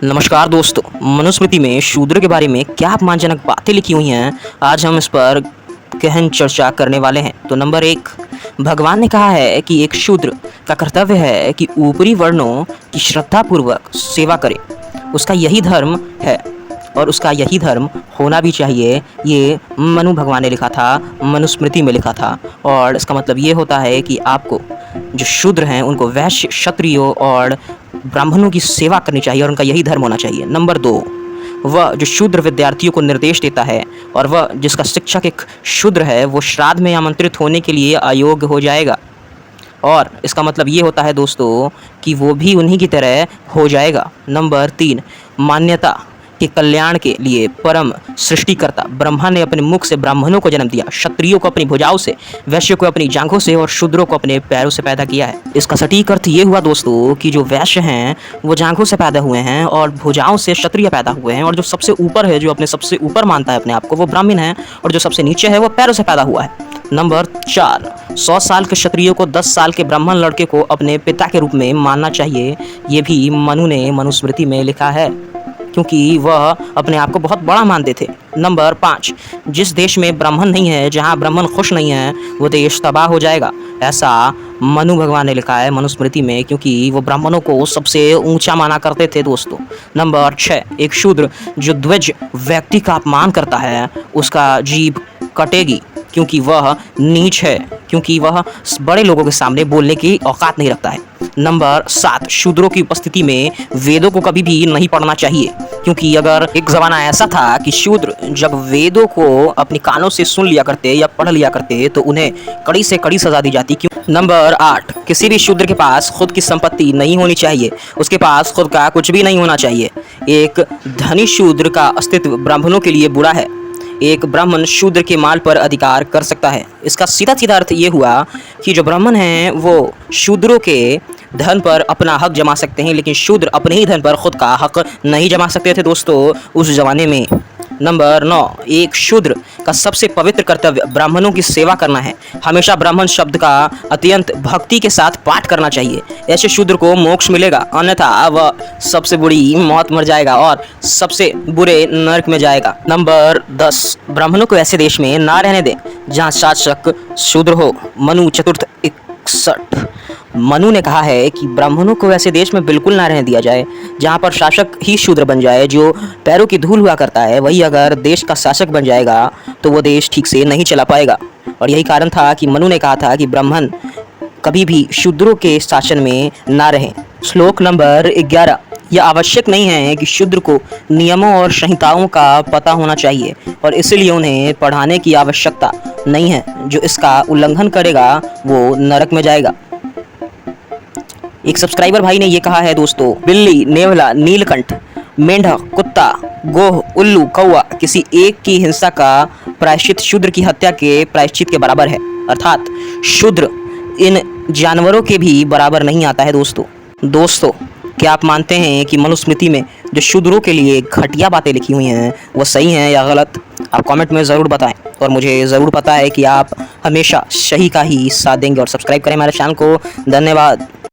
नमस्कार दोस्तों, मनुस्मृति में शूद्र के बारे में क्या अपमानजनक बातें लिखी हुई हैं, आज हम इस पर गहन चर्चा करने वाले हैं। तो नंबर 1, भगवान ने कहा है कि एक शूद्र का कर्तव्य है कि ऊपरी वर्णों की श्रद्धापूर्वक सेवा करे। उसका यही धर्म है और उसका यही धर्म होना भी चाहिए। ये मनु भगवान ने लिखा था, मनुस्मृति में लिखा था। और इसका मतलब ये होता है कि आपको जो शूद्र हैं उनको वैश्य, क्षत्रियों और ब्राह्मणों की सेवा करनी चाहिए और उनका यही धर्म होना चाहिए। नंबर 2, वह जो शूद्र विद्यार्थियों को निर्देश देता है और वह जिसका शिक्षक एक शूद्र है, वो श्राद्ध में आमंत्रित होने के लिए अयोग्य हो जाएगा। और इसका मतलब ये होता है दोस्तों कि वो भी उन्हीं की तरह हो जाएगा। नंबर 3, मान्यता के कल्याण के लिए परम सृष्टिकर्ता ब्रह्मा ने अपने मुख से ब्राह्मणों को जन्म दिया, क्षत्रियों को अपनी भुजाओं से, वैश्यों को अपनी जांघों से और शूद्रों को अपने पैरों से पैदा किया है। इसका सटीक अर्थ ये हुआ दोस्तों कि जो वैश्य हैं वो जांघों से पैदा हुए हैं और भुजाओं से क्षत्रिय पैदा हुए हैं, और जो सबसे ऊपर है, जो अपने सबसे ऊपर मानता है अपने आप को, वो ब्राह्मण है, और जो सबसे नीचे है वो पैरों से पैदा हुआ है। नंबर 4, 100 साल के क्षत्रियों को 10 साल के ब्राह्मण लड़के को अपने पिता के रूप में मानना चाहिए। ये भी मनु ने मनुस्मृति में लिखा है, क्योंकि वह अपने आप को बहुत बड़ा मानते थे। नंबर 5, जिस देश में ब्राह्मण नहीं है, जहाँ ब्राह्मण खुश नहीं है, वो देश तबाह हो जाएगा। ऐसा मनु भगवान ने लिखा है मनुस्मृति में, क्योंकि वो ब्राह्मणों को सबसे ऊंचा माना करते थे दोस्तों। नंबर 6, एक शूद्र जो द्विज व्यक्ति का अपमान करता है, उसका जीभ कटेगी, क्योंकि वह नीच है, क्योंकि वह बड़े लोगों के सामने बोलने की औकात नहीं रखता है। नंबर 7, शूद्रों की उपस्थिति में वेदों को कभी भी नहीं पढ़ना चाहिए, क्योंकि अगर एक ज़माना ऐसा था कि शूद्र जब वेदों को अपने कानों से सुन लिया करते या पढ़ लिया करते तो उन्हें कड़ी से कड़ी सजा दी जाती। क्यों? नंबर 8, किसी भी शूद्र के पास खुद की संपत्ति नहीं होनी चाहिए, उसके पास खुद का कुछ भी नहीं होना चाहिए। एक धनी शूद्र का अस्तित्व ब्राह्मणों के लिए बुरा है। एक ब्राह्मण शूद्र के माल पर अधिकार कर सकता है। इसका सीधा सीधा अर्थ ये हुआ कि जो ब्राह्मण हैं वो शूद्रों के धन पर अपना हक जमा सकते हैं, लेकिन शूद्र अपने ही धन पर खुद का हक नहीं जमा सकते थे दोस्तों उस ज़माने में। नंबर 9, एक शूद्र का सबसे पवित्र कर्तव्य ब्राह्मणों की सेवा करना है। हमेशा ब्राह्मण शब्द का अत्यंत भक्ति के साथ पाठ करना चाहिए। ऐसे शूद्र को मोक्ष मिलेगा, अन्यथा वह सबसे बुरी मौत मर जाएगा और सबसे बुरे नरक में जाएगा। नंबर 10, ब्राह्मणों को ऐसे देश में ना रहने दें जहाँ शासक शूद्र हो। मनु चतुर्थ 61। मनु ने कहा है कि ब्राह्मणों को ऐसे देश में बिल्कुल ना रहने दिया जाए जहाँ पर शासक ही शूद्र बन जाए। जो पैरों की धूल हुआ करता है, वही अगर देश का शासक बन जाएगा तो वो देश ठीक से नहीं चला पाएगा। और यही कारण था कि मनु ने कहा था कि ब्राह्मण कभी भी शूद्रों के शासन में ना रहें। श्लोक नंबर 11, यह आवश्यक नहीं है कि शूद्र को नियमों और संहिताओं का पता होना चाहिए और इसलिए उन्हें पढ़ाने की आवश्यकता नहीं है। जो इसका उल्लंघन करेगा वो नरक में जाएगा। एक सब्सक्राइबर भाई ने ये कहा है दोस्तों, बिल्ली, नेवला, नीलकंठ, मेंढक, कुत्ता, गोह, उल्लू, कौवा, किसी एक की हिंसा का प्रायश्चित शूद्र की हत्या के प्रायश्चित के बराबर है। अर्थात शूद्र इन जानवरों के भी बराबर नहीं आता है दोस्तों, क्या आप मानते हैं कि मनुस्मृति में जो शूद्रों के लिए घटिया बातें लिखी हुई हैं वो सही हैं या गलत? आप कमेंट में ज़रूर बताएं और मुझे ज़रूर पता है कि आप हमेशा सही का ही साथ देंगे। और सब्सक्राइब करें हमारे चैनल को। धन्यवाद।